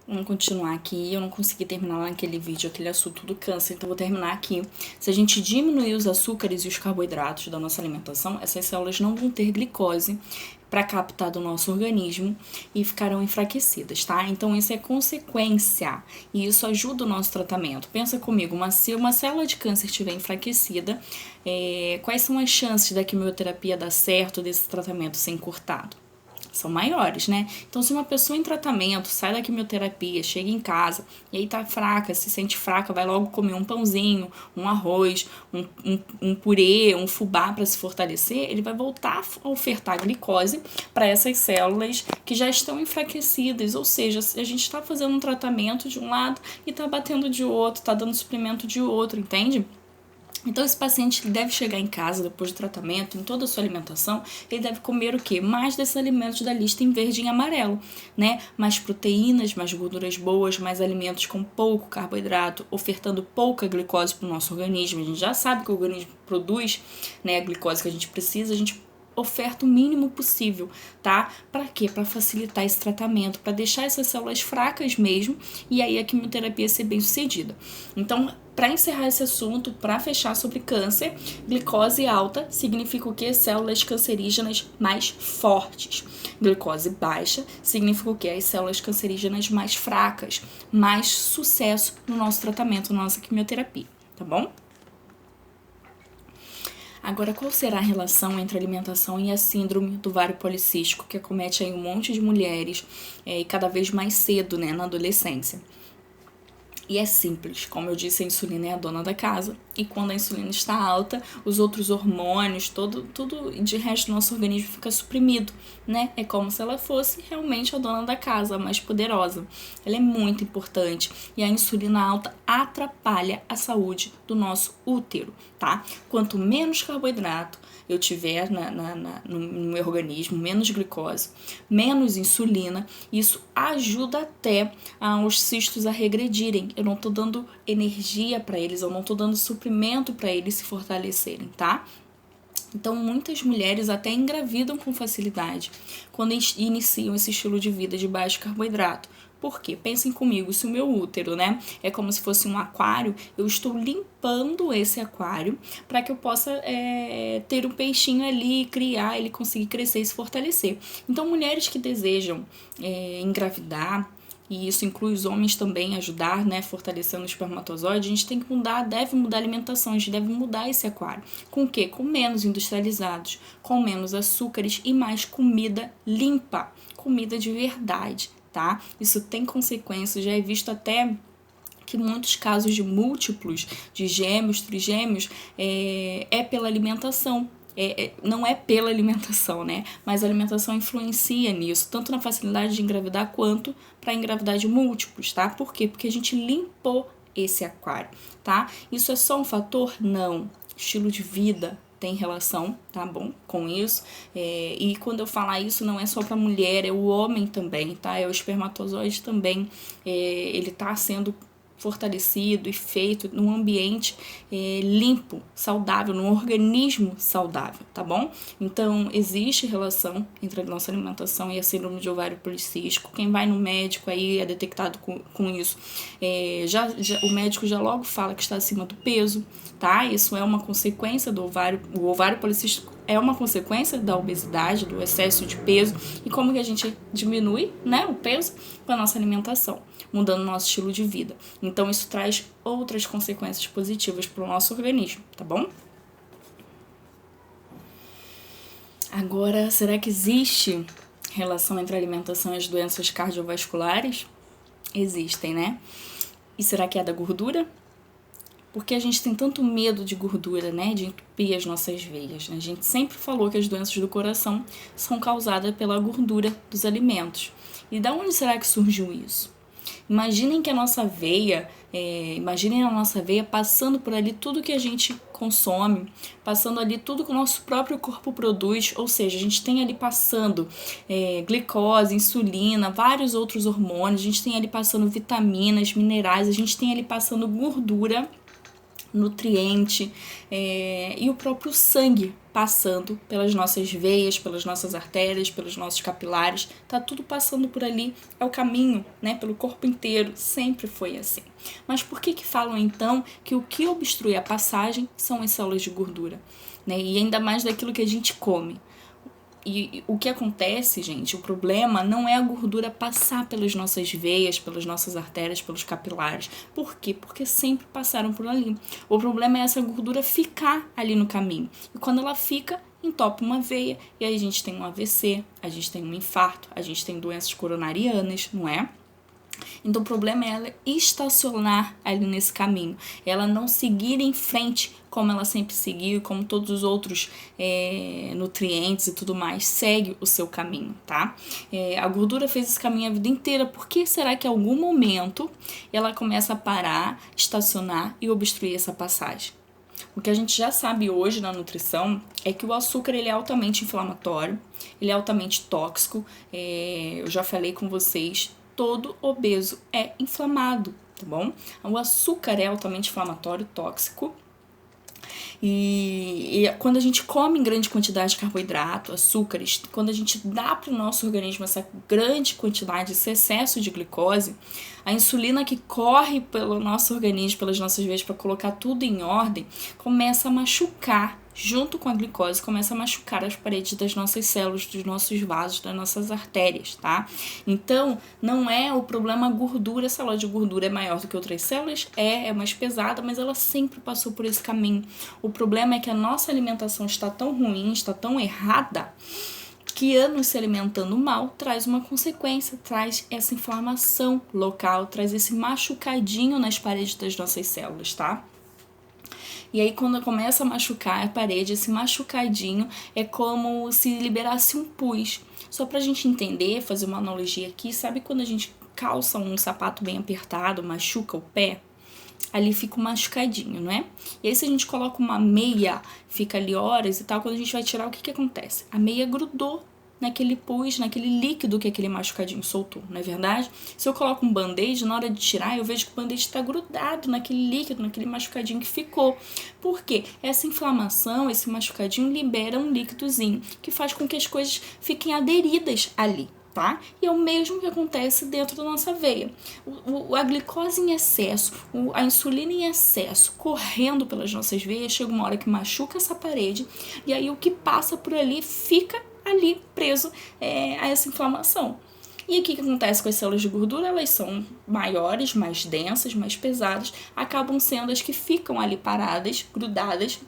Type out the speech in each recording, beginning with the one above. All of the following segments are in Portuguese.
Vamos continuar aqui. Eu não consegui terminar lá naquele vídeo, aquele assunto do câncer, então vou terminar aqui. Se a gente diminuir os açúcares e os carboidratos da nossa alimentação, essas células não vão ter glicose para captar do nosso organismo e ficarão enfraquecidas, tá? Então isso é consequência e isso ajuda o nosso tratamento. Pensa comigo, se uma célula de câncer estiver enfraquecida, quais são as chances da quimioterapia dar certo, desse tratamento ser encurtado? São maiores, né? Então, se uma pessoa em tratamento sai da quimioterapia, chega em casa e aí tá fraca, se sente fraca, vai logo comer um pãozinho, um arroz, um purê, um fubá para se fortalecer, ele vai voltar a ofertar glicose para essas células que já estão enfraquecidas. Ou seja, a gente está fazendo um tratamento de um lado e tá batendo de outro, tá dando suprimento de outro, entende? Então, esse paciente deve chegar em casa depois do tratamento, em toda a sua alimentação, ele deve comer o quê? Mais desses alimentos da lista em verde e em amarelo, né? Mais proteínas, mais gorduras boas, mais alimentos com pouco carboidrato, ofertando pouca glicose para o nosso organismo. A gente já sabe que o organismo produz, né, a glicose que a gente precisa, a gente oferta o mínimo possível, tá? Para quê? Para facilitar esse tratamento, para deixar essas células fracas mesmo e aí a quimioterapia ser bem sucedida. Então, para encerrar esse assunto, para fechar sobre câncer, glicose alta significa o quê? Células cancerígenas mais fortes. Glicose baixa significa o quê? As células cancerígenas mais fracas. Mais sucesso no nosso tratamento, na nossa quimioterapia, tá bom? Agora, qual será a relação entre a alimentação e a síndrome do ovário policístico, que acomete aí um monte de mulheres e cada vez mais cedo, né, na adolescência? E é simples, como eu disse, a insulina é a dona da casa. E quando a insulina está alta, os outros hormônios, tudo de resto do nosso organismo fica suprimido, né? É como se ela fosse realmente a dona da casa, a mais poderosa. Ela é muito importante e a insulina alta atrapalha a saúde do nosso útero, tá? Quanto menos carboidrato eu tiver no meu organismo, menos glicose, menos insulina, isso ajuda até os cistos a regredirem. Eu não tô dando energia para eles, eu não tô dando suprimento para eles se fortalecerem, tá? Então, muitas mulheres até engravidam com facilidade quando iniciam esse estilo de vida de baixo carboidrato. Por quê? Pensem comigo, se o meu útero, né, é como se fosse um aquário, eu estou limpando esse aquário para que eu possa ter um peixinho ali, criar, ele conseguir crescer e se fortalecer. Então, mulheres que desejam engravidar, e isso inclui os homens também, ajudar, né, fortalecendo o espermatozoide, a gente tem que deve mudar a alimentação, a gente deve mudar esse aquário. Com o quê? Com menos industrializados, com menos açúcares e mais comida limpa, comida de verdade, tá? Isso tem consequências, já é visto até que muitos casos de múltiplos, de gêmeos, trigêmeos, é pela alimentação. Não é pela alimentação, né? Mas a alimentação influencia nisso, tanto na facilidade de engravidar quanto para engravidar de múltiplos, tá? Por quê? Porque a gente limpou esse aquário, tá? Isso é só um fator? Não. Estilo de vida tem relação, tá bom? Com isso. E quando eu falar isso, não é só para mulher, é o homem também, tá? É o espermatozoide também. Ele tá sendo fortalecido e feito num ambiente limpo, saudável, num organismo saudável, tá bom? Então, existe relação entre a nossa alimentação e a síndrome de ovário policístico. Quem vai no médico aí é detectado com isso, o médico já logo fala que está acima do peso, tá? Isso é uma consequência do ovário, o ovário policístico é uma consequência da obesidade, do excesso de peso, e como que a gente diminui, né, o peso com a nossa alimentação, mudando o nosso estilo de vida. Então, isso traz outras consequências positivas para o nosso organismo, tá bom? Agora, será que existe relação entre a alimentação e as doenças cardiovasculares? Existem, né? E será que é da gordura? Porque a gente tem tanto medo de gordura, né? De entupir as nossas veias, né? A gente sempre falou que as doenças do coração são causadas pela gordura dos alimentos. E da onde será que surgiu isso? Imaginem a nossa veia passando por ali tudo que a gente consome, passando ali tudo que o nosso próprio corpo produz, ou seja, a gente tem ali passando glicose, insulina, vários outros hormônios, a gente tem ali passando vitaminas, minerais, a gente tem ali passando gordura nutriente e o próprio sangue passando pelas nossas veias, pelas nossas artérias, pelos nossos capilares, tá tudo passando por ali, é o caminho, né, pelo corpo inteiro, sempre foi assim. Mas por que falam então que o que obstrui a passagem são as células de gordura, né, e ainda mais daquilo que a gente come? E o que acontece, gente, o problema não é a gordura passar pelas nossas veias, pelas nossas artérias, pelos capilares. Por quê? Porque sempre passaram por ali. O problema é essa gordura ficar ali no caminho. E quando ela fica, entope uma veia, e aí a gente tem um AVC, a gente tem um infarto, a gente tem doenças coronarianas, não é? Então o problema é ela estacionar ali nesse caminho, ela não seguir em frente como ela sempre seguiu, como todos os outros nutrientes e tudo mais, segue o seu caminho, tá? A gordura fez esse caminho a vida inteira, por que será que em algum momento ela começa a parar, estacionar e obstruir essa passagem? O que a gente já sabe hoje na nutrição é que o açúcar ele é altamente inflamatório, ele é altamente tóxico, eu já falei com vocês, todo obeso é inflamado, tá bom? O açúcar é altamente inflamatório, tóxico, e quando a gente come em grande quantidade de carboidrato, açúcares, quando a gente dá para o nosso organismo essa grande quantidade, esse excesso de glicose, a insulina que corre pelo nosso organismo, pelas nossas veias para colocar tudo em ordem, começa a machucar, junto com a glicose, começa a machucar as paredes das nossas células, dos nossos vasos, das nossas artérias, tá? Então, não é o problema a gordura, a célula de gordura é maior do que outras células, é mais pesada, mas ela sempre passou por esse caminho. O problema é que a nossa alimentação está tão ruim, está tão errada, que anos se alimentando mal traz uma consequência, traz essa inflamação local, traz esse machucadinho nas paredes das nossas células, tá? E aí quando começa a machucar a parede, esse machucadinho é como se liberasse um pus. Só pra gente entender, fazer uma analogia aqui, sabe quando a gente calça um sapato bem apertado, machuca o pé? Ali fica um machucadinho, não é? E aí se a gente coloca uma meia, fica ali horas e tal, quando a gente vai tirar, o que acontece? A meia grudou naquele pus, naquele líquido que aquele machucadinho soltou, não é verdade? Se eu coloco um band-aid, na hora de tirar, eu vejo que o band-aid está grudado naquele líquido, naquele machucadinho que ficou. Por quê? Essa inflamação, esse machucadinho libera um líquidozinho que faz com que as coisas fiquem aderidas ali. Tá? E é o mesmo que acontece dentro da nossa veia. A glicose em excesso, a insulina em excesso, correndo pelas nossas veias, chega uma hora que machuca essa parede, e aí o que passa por ali fica ali preso a essa inflamação. E o que acontece com as células de gordura? Elas são maiores, mais densas, mais pesadas, acabam sendo as que ficam ali paradas, grudadas,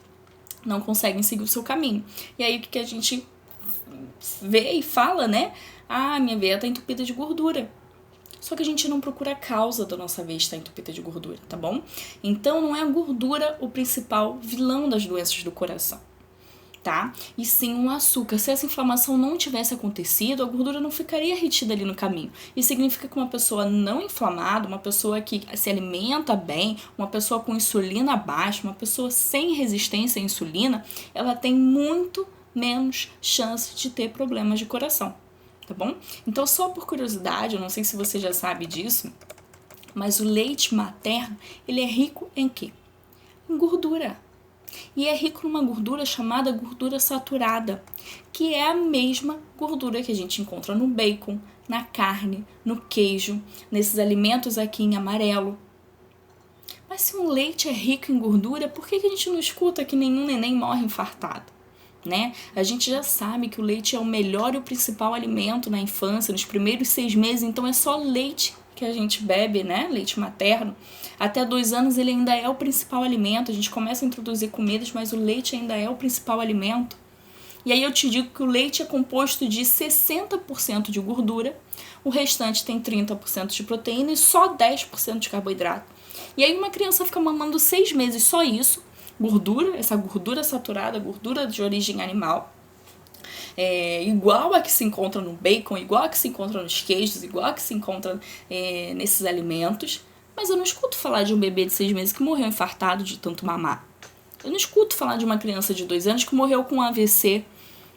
não conseguem seguir o seu caminho. E aí o que a gente vê e fala, né? Ah, minha veia tá entupida de gordura. Só que a gente não procura a causa da nossa veia estar entupida de gordura, tá bom? Então não é a gordura o principal vilão das doenças do coração, tá? E sim o açúcar. Se essa inflamação não tivesse acontecido, a gordura não ficaria retida ali no caminho. Isso significa que uma pessoa não inflamada, uma pessoa que se alimenta bem, uma pessoa com insulina baixa, uma pessoa sem resistência à insulina, ela tem muito menos chance de ter problemas de coração. Tá bom? Então, só por curiosidade, eu não sei se você já sabe disso, mas o leite materno, ele é rico em quê? Em gordura. E é rico numa gordura chamada gordura saturada, que é a mesma gordura que a gente encontra no bacon, na carne, no queijo, nesses alimentos aqui em amarelo. Mas se um leite é rico em gordura, por que a gente não escuta que nenhum neném morre infartado? Né? A gente já sabe que o leite é o melhor e o principal alimento na infância, nos primeiros 6 meses, então é só leite que a gente bebe, né? Leite materno. Até 2 anos ele ainda é o principal alimento, a gente começa a introduzir comidas, mas o leite ainda é o principal alimento. E aí eu te digo que o leite é composto de 60% de gordura, o restante tem 30% de proteína e só 10% de carboidrato. E aí uma criança fica mamando 6 meses só isso, gordura, essa gordura saturada, gordura de origem animal, igual a que se encontra no bacon, igual a que se encontra nos queijos, igual a que se encontra nesses alimentos, mas eu não escuto falar de um bebê de 6 meses que morreu infartado de tanto mamar. Eu não escuto falar de uma criança de 2 anos que morreu com AVC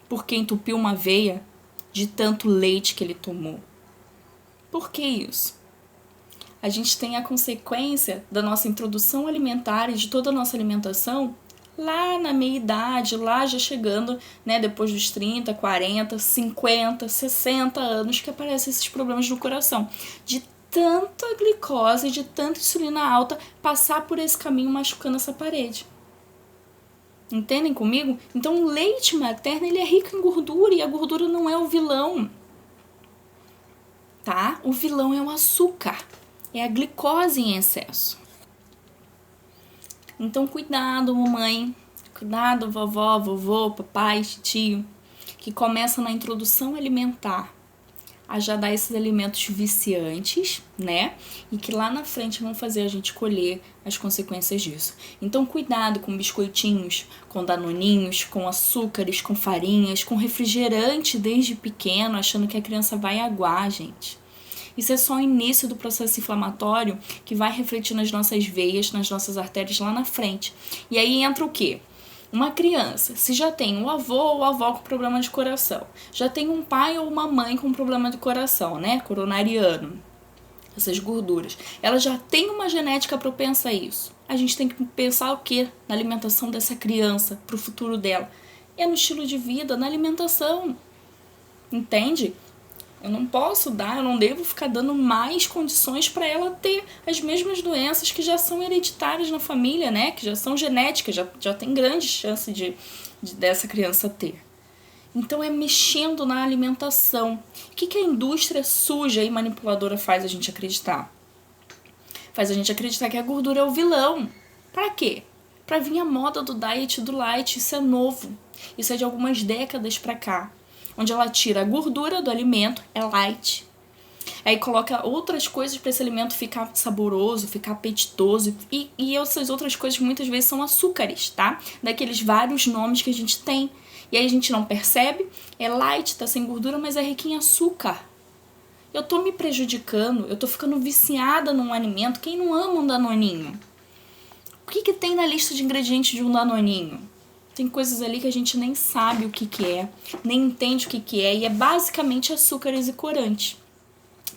porque entupiu uma veia de tanto leite que ele tomou. Por que isso? a gente tem a consequência da nossa introdução alimentar e de toda a nossa alimentação lá na meia-idade, lá já chegando, né, depois dos 30, 40, 50, 60 anos, que aparecem esses problemas no coração. De tanta glicose, de tanta insulina alta, passar por esse caminho machucando essa parede. Entendem comigo? Então o leite materno, ele é rico em gordura, e a gordura não é o vilão, tá? O vilão é o açúcar, é a glicose em excesso. Então cuidado, mamãe, cuidado, vovó, vovô, papai, tio, que começa na introdução alimentar a já dar esses alimentos viciantes, né? E que lá na frente vão fazer a gente colher as consequências disso. Então cuidado com biscoitinhos, com danoninhos, com açúcares, com farinhas, com refrigerante desde pequeno, achando que a criança vai aguar, gente. Isso é só o início do processo inflamatório que vai refletir nas nossas veias, nas nossas artérias lá na frente. E aí entra o quê? Uma criança, se já tem um avô ou avó com problema de coração, já tem um pai ou uma mãe com problema de coração, né? Coronariano, essas gorduras, ela já tem uma genética propensa a isso. A gente tem que pensar o quê? Na alimentação dessa criança, pro futuro dela. É no estilo de vida, na alimentação. Entende? Eu não posso dar, eu não devo ficar dando mais condições para ela ter as mesmas doenças que já são hereditárias na família, né? Que já são genéticas, já tem grande chance dessa criança ter. Então é mexendo na alimentação. O que a indústria suja e manipuladora faz a gente acreditar? Faz a gente acreditar que a gordura é o vilão. Para quê? Para vir a moda do diet e do light. Isso é novo. Isso é de algumas décadas para cá. Onde ela tira a gordura do alimento, é light. Aí coloca outras coisas para esse alimento ficar saboroso, ficar apetitoso. E essas outras coisas muitas vezes são açúcares, tá? Daqueles vários nomes que a gente tem. E aí a gente não percebe, é light, tá sem gordura, mas é rico em açúcar. Eu tô me prejudicando, eu tô ficando viciada num alimento. Quem não ama um danoninho? O que tem na lista de ingredientes de um danoninho? Tem coisas ali que a gente nem sabe o que é, nem entende o que é, e é basicamente açúcares e corante.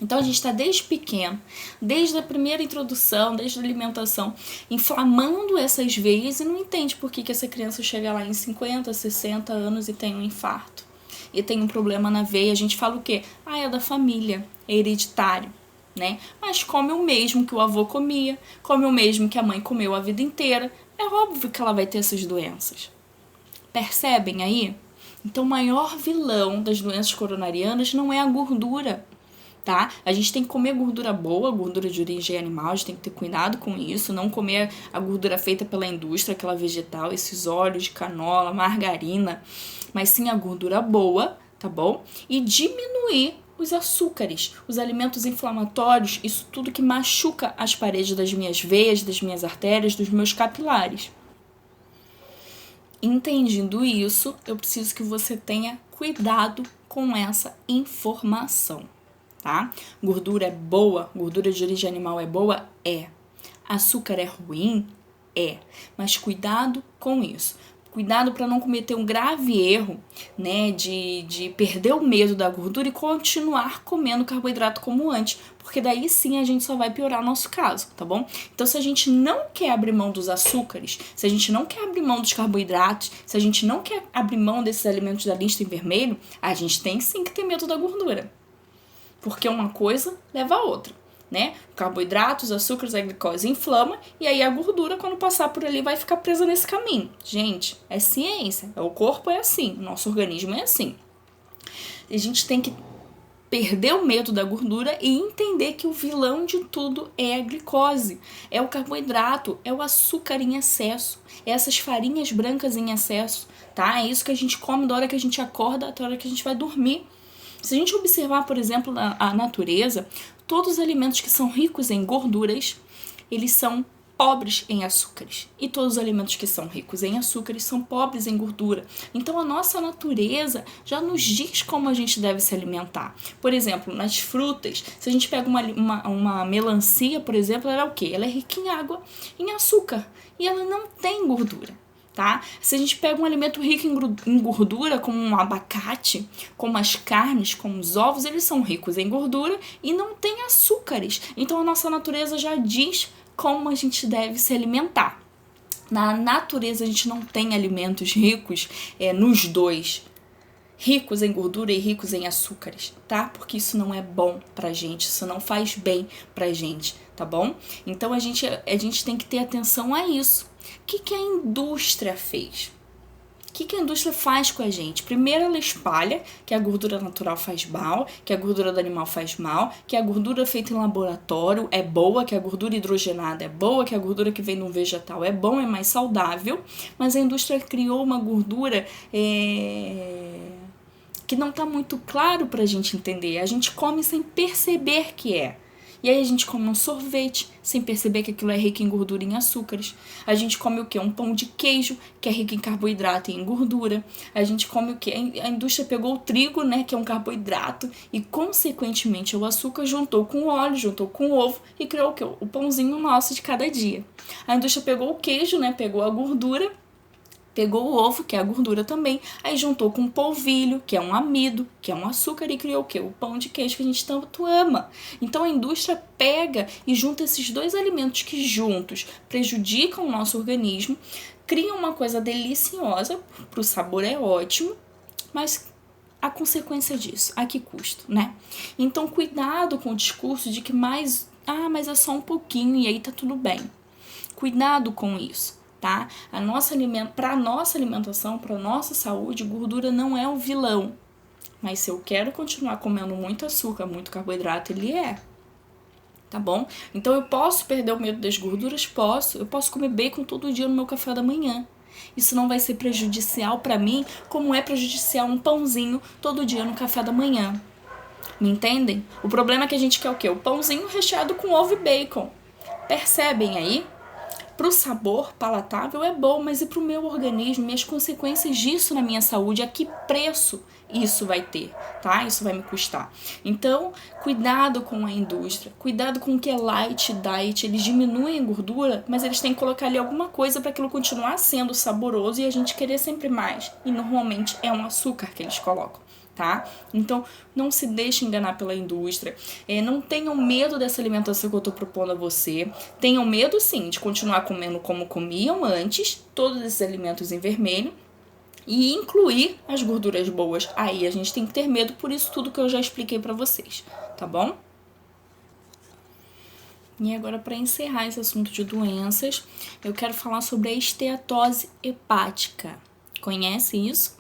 Então a gente está desde pequeno, desde a primeira introdução, desde a alimentação, inflamando essas veias e não entende por que essa criança chega lá em 50, 60 anos e tem um infarto. E tem um problema na veia. A gente fala o quê? Ah, é da família, é hereditário, né? Mas come o mesmo que o avô comia, come o mesmo que a mãe comeu a vida inteira. É óbvio que ela vai ter essas doenças. Percebem aí? Então o maior vilão das doenças coronarianas não é a gordura, tá? A gente tem que comer gordura boa, gordura de origem animal, a gente tem que ter cuidado com isso, não comer a gordura feita pela indústria, aquela vegetal, esses óleos de canola, margarina, mas sim a gordura boa, tá bom? E diminuir os açúcares, os alimentos inflamatórios, isso tudo que machuca as paredes das minhas veias, das minhas artérias, dos meus capilares. Entendendo isso, eu preciso que você tenha cuidado com essa informação, tá? Gordura é boa, gordura de origem animal é boa? É. Açúcar é ruim? É. Mas cuidado com isso. Cuidado para não cometer um grave erro, né, de perder o medo da gordura e continuar comendo carboidrato como antes, porque daí sim a gente só vai piorar o nosso caso, tá bom? Então se a gente não quer abrir mão dos açúcares, se a gente não quer abrir mão dos carboidratos, se a gente não quer abrir mão desses alimentos da lista em vermelho, a gente tem sim que ter medo da gordura, porque uma coisa leva a outra. Né? Carboidratos, açúcares, a glicose inflama e aí a gordura, quando passar por ali, vai ficar presa nesse caminho. Gente, é ciência. O corpo é assim, o nosso organismo é assim. A gente tem que perder o medo da gordura e entender que o vilão de tudo é a glicose, é o carboidrato, é o açúcar em excesso, é essas farinhas brancas em excesso, tá? É isso que a gente come da hora que a gente acorda até a hora que a gente vai dormir. Se a gente observar, por exemplo, a natureza, todos os alimentos que são ricos em gorduras, eles são pobres em açúcares. E todos os alimentos que são ricos em açúcares são pobres em gordura. Então a nossa natureza já nos diz como a gente deve se alimentar. Por exemplo, nas frutas, se a gente pega uma melancia, por exemplo, ela é o quê? Ela é rica em água, em açúcar. E ela não tem gordura. tá? Se a gente pega um alimento rico em gordura, como um abacate, como as carnes, como os ovos, eles são ricos em gordura e não têm açúcares. Então a nossa natureza já diz como a gente deve se alimentar. Na natureza a gente não tem alimentos ricos nos dois, ricos em gordura e ricos em açúcares, tá? Porque isso não é bom pra gente, isso não faz bem pra gente, tá bom? Então a gente tem que ter atenção a isso. O que a indústria fez? O que a indústria faz com a gente? Primeiro ela espalha que a gordura natural faz mal, que a gordura do animal faz mal, que a gordura feita em laboratório é boa, que a gordura hidrogenada é boa, que a gordura que vem de um vegetal é bom, é mais saudável, mas a indústria criou uma gordura que não tá muito claro pra gente entender. A gente come sem perceber que é. E aí a gente come um sorvete sem perceber que aquilo é rico em gordura e em açúcares. A gente come o quê? Um pão de queijo, que é rico em carboidrato e em gordura. A gente come o quê? A indústria pegou o trigo, né, que é um carboidrato, e consequentemente o açúcar juntou com o óleo, juntou com o ovo e criou o quê? O pãozinho nosso de cada dia. A indústria pegou o queijo, né, pegou a gordura, pegou o ovo, que é a gordura também, aí juntou com o polvilho, que é um amido, que é um açúcar, e criou o quê? O pão de queijo que a gente tanto ama. Então a indústria pega e junta esses dois alimentos que juntos prejudicam o nosso organismo, criam uma coisa deliciosa, pro sabor é ótimo, mas a consequência disso, a que custo, né? Então cuidado com o discurso de que mas é só um pouquinho e aí tá tudo bem. Cuidado com isso. Tá? Para a nossa alimentação, para a nossa saúde, gordura não é um vilão. Mas se eu quero continuar comendo muito açúcar, muito carboidrato, ele é. Tá bom? Então eu posso perder o medo das gorduras? Posso. Eu posso comer bacon todo dia no meu café da manhã. Isso não vai ser prejudicial para mim, como é prejudicial um pãozinho todo dia no café da manhã. Me entendem? O problema é que a gente quer o quê? O pãozinho recheado com ovo e bacon. Percebem aí? Pro sabor palatável é bom, mas e pro meu organismo e as consequências disso na minha saúde? A que preço isso vai ter, tá? Isso vai me custar. Então, cuidado com a indústria, cuidado com o que é light diet. Eles diminuem a gordura, mas eles têm que colocar ali alguma coisa para aquilo continuar sendo saboroso e a gente querer sempre mais. E normalmente é um açúcar que eles colocam. Tá? Então, não se deixe enganar pela indústria. Não tenham medo dessa alimentação que eu tô propondo a você. Tenham medo, sim, de continuar comendo como comiam antes, todos esses alimentos em vermelho, e incluir as gorduras boas. Aí a gente tem que ter medo por isso tudo que eu já expliquei pra vocês, tá bom? E agora, para encerrar esse assunto de doenças, eu quero falar sobre a esteatose hepática. Conhece isso?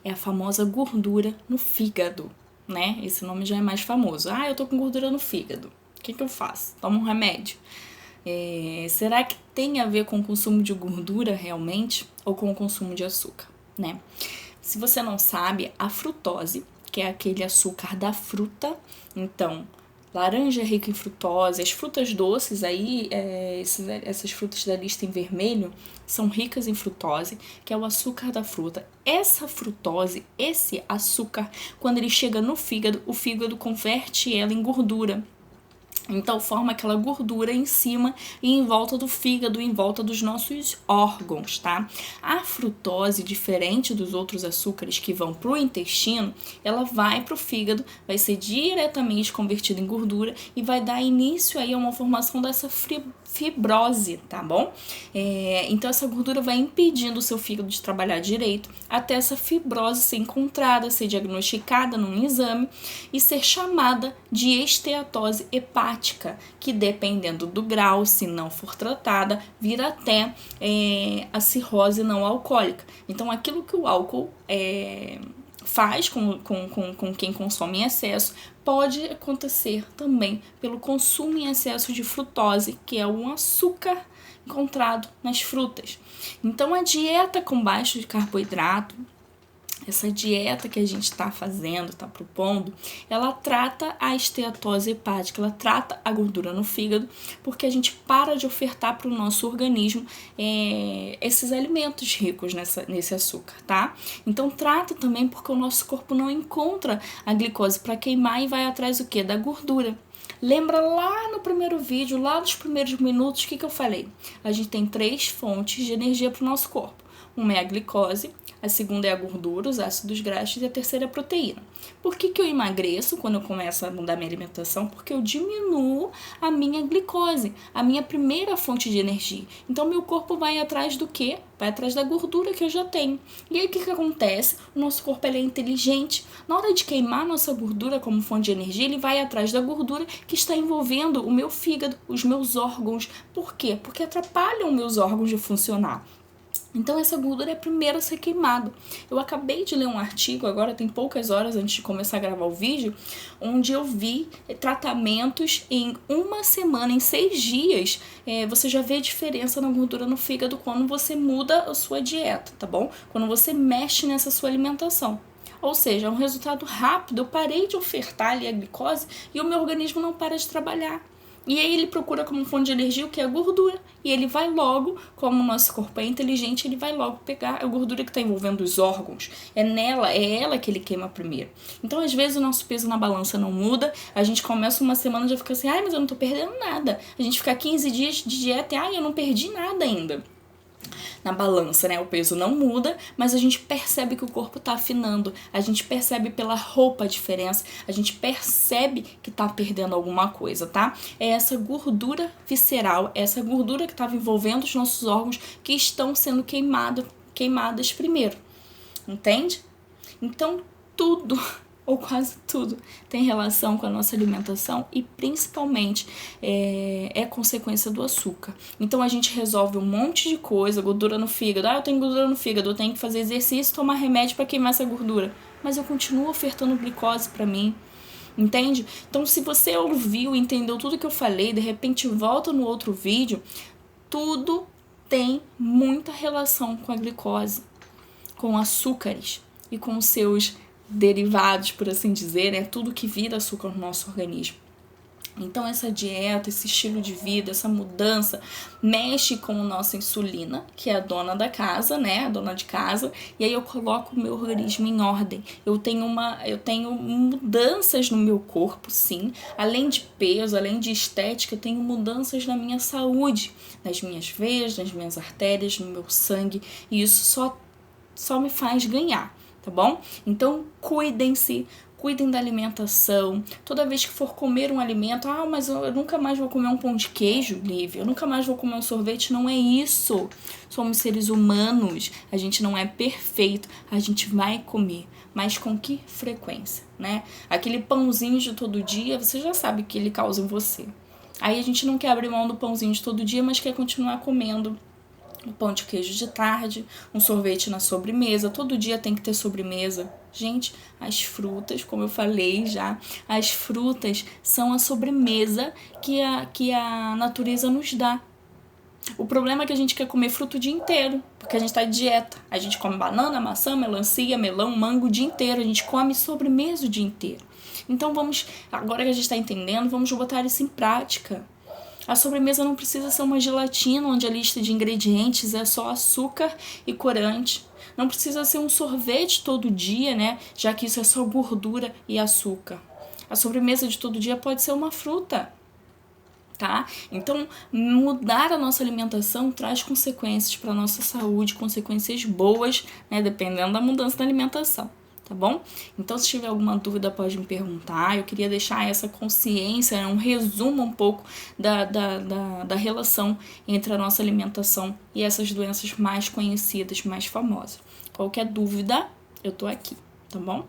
É a famosa gordura no fígado, né? Esse nome já é mais famoso. Eu tô com gordura no fígado. O que eu faço? Tomo um remédio? Será que tem a ver com o consumo de gordura realmente ou com o consumo de açúcar, né? Se você não sabe, a frutose, que é aquele açúcar da fruta, então laranja é rica em frutose, as frutas doces aí, essas frutas da lista em vermelho, são ricas em frutose, que é o açúcar da fruta. Essa frutose, esse açúcar, quando ele chega no fígado, o fígado converte ela em gordura. Então forma aquela gordura em cima e em volta do fígado, em volta dos nossos órgãos, tá? A frutose, diferente dos outros açúcares que vão pro intestino, ela vai pro fígado, vai ser diretamente convertida em gordura e vai dar início aí a uma formação dessa fibrose, tá bom? Então essa gordura vai impedindo o seu fígado de trabalhar direito até essa fibrose ser encontrada, ser diagnosticada num exame e ser chamada de esteatose hepática, que dependendo do grau, se não for tratada, vira até a cirrose não alcoólica. Então aquilo que o álcool faz com quem consome em excesso, pode acontecer também pelo consumo em excesso de frutose, que é um açúcar encontrado nas frutas. Então a dieta com baixo de carboidrato, essa dieta que a gente está fazendo, está propondo, ela trata a esteatose hepática, ela trata a gordura no fígado, porque a gente para de ofertar para o nosso organismo esses alimentos ricos nesse açúcar, tá? Então trata também porque o nosso corpo não encontra a glicose para queimar e vai atrás do quê? Da gordura. Lembra lá no primeiro vídeo, lá nos primeiros minutos, o que eu falei? A gente tem 3 fontes de energia para o nosso corpo. Uma é a glicose, a segunda é a gordura, os ácidos graxos, e a terceira é a proteína. Por que eu emagreço quando eu começo a mudar minha alimentação? Porque eu diminuo a minha glicose, a minha primeira fonte de energia. Então, meu corpo vai atrás do quê? Vai atrás da gordura que eu já tenho. E aí, o que acontece? O nosso corpo ele é inteligente. Na hora de queimar a nossa gordura como fonte de energia, ele vai atrás da gordura que está envolvendo o meu fígado, os meus órgãos. Por quê? Porque atrapalham meus órgãos de funcionar. Então, essa gordura é a primeira a ser queimada. Eu acabei de ler um artigo, agora tem poucas horas antes de começar a gravar o vídeo, onde eu vi tratamentos em uma semana, em 6 dias, você já vê a diferença na gordura no fígado quando você muda a sua dieta, tá bom? Quando você mexe nessa sua alimentação. Ou seja, é um resultado rápido, eu parei de ofertar ali a glicose e o meu organismo não para de trabalhar. E aí ele procura como fonte de energia o que é a gordura. E ele vai logo, como o nosso corpo é inteligente, ele vai logo pegar a gordura que está envolvendo os órgãos. É ela que ele queima primeiro. Então, às vezes, o nosso peso na balança não muda. A gente começa uma semana e já fica assim, mas eu não tô perdendo nada. A gente fica 15 dias de dieta e, eu não perdi nada ainda. Na balança, né? O peso não muda, mas a gente percebe que o corpo tá afinando, a gente percebe pela roupa a diferença, a gente percebe que tá perdendo alguma coisa, tá? É essa gordura visceral, é essa gordura que estava envolvendo os nossos órgãos que estão sendo queimadas primeiro, entende? Então, tudo ou quase tudo tem relação com a nossa alimentação e principalmente é consequência do açúcar. Então a gente resolve um monte de coisa, gordura no fígado, eu tenho gordura no fígado, eu tenho que fazer exercício, tomar remédio para queimar essa gordura, mas eu continuo ofertando glicose para mim, entende? Então se você ouviu, entendeu tudo que eu falei, de repente volta no outro vídeo, tudo tem muita relação com a glicose, com açúcares e com os seus derivados, por assim dizer, né? Tudo que vira açúcar no nosso organismo. Então essa dieta, esse estilo de vida, essa mudança mexe com a nossa insulina, que é a dona da casa, né? A dona de casa, e aí eu coloco o meu organismo em ordem. Eu tenho mudanças no meu corpo, sim. Além de peso, além de estética, eu tenho mudanças na minha saúde, nas minhas veias, nas minhas artérias, no meu sangue, e isso só me faz ganhar. Tá bom? Então, cuidem-se, cuidem da alimentação. Toda vez que for comer um alimento, mas eu nunca mais vou comer um pão de queijo, Lívia, eu nunca mais vou comer um sorvete. Não é isso. Somos seres humanos, a gente não é perfeito, a gente vai comer. Mas com que frequência, né? Aquele pãozinho de todo dia, você já sabe o que ele causa em você. Aí a gente não quer abrir mão do pãozinho de todo dia, mas quer continuar comendo um pão de queijo de tarde, um sorvete na sobremesa, todo dia tem que ter sobremesa. Gente, as frutas, como eu falei já, as frutas são a sobremesa que a natureza nos dá. O problema é que a gente quer comer fruto o dia inteiro, porque a gente tá de dieta. A gente come banana, maçã, melancia, melão, mango o dia inteiro, a gente come sobremesa o dia inteiro. Então agora que a gente tá entendendo, vamos botar isso em prática. A sobremesa não precisa ser uma gelatina onde a lista de ingredientes é só açúcar e corante. Não precisa ser um sorvete todo dia, né? Já que isso é só gordura e açúcar. A sobremesa de todo dia pode ser uma fruta, tá? Então, mudar a nossa alimentação traz consequências para a nossa saúde, consequências boas, né? Dependendo da mudança da alimentação. Tá bom? Então, se tiver alguma dúvida, pode me perguntar. Eu queria deixar essa consciência, um resumo um pouco da relação entre a nossa alimentação e essas doenças mais conhecidas, mais famosas. Qualquer dúvida, eu tô aqui, tá bom?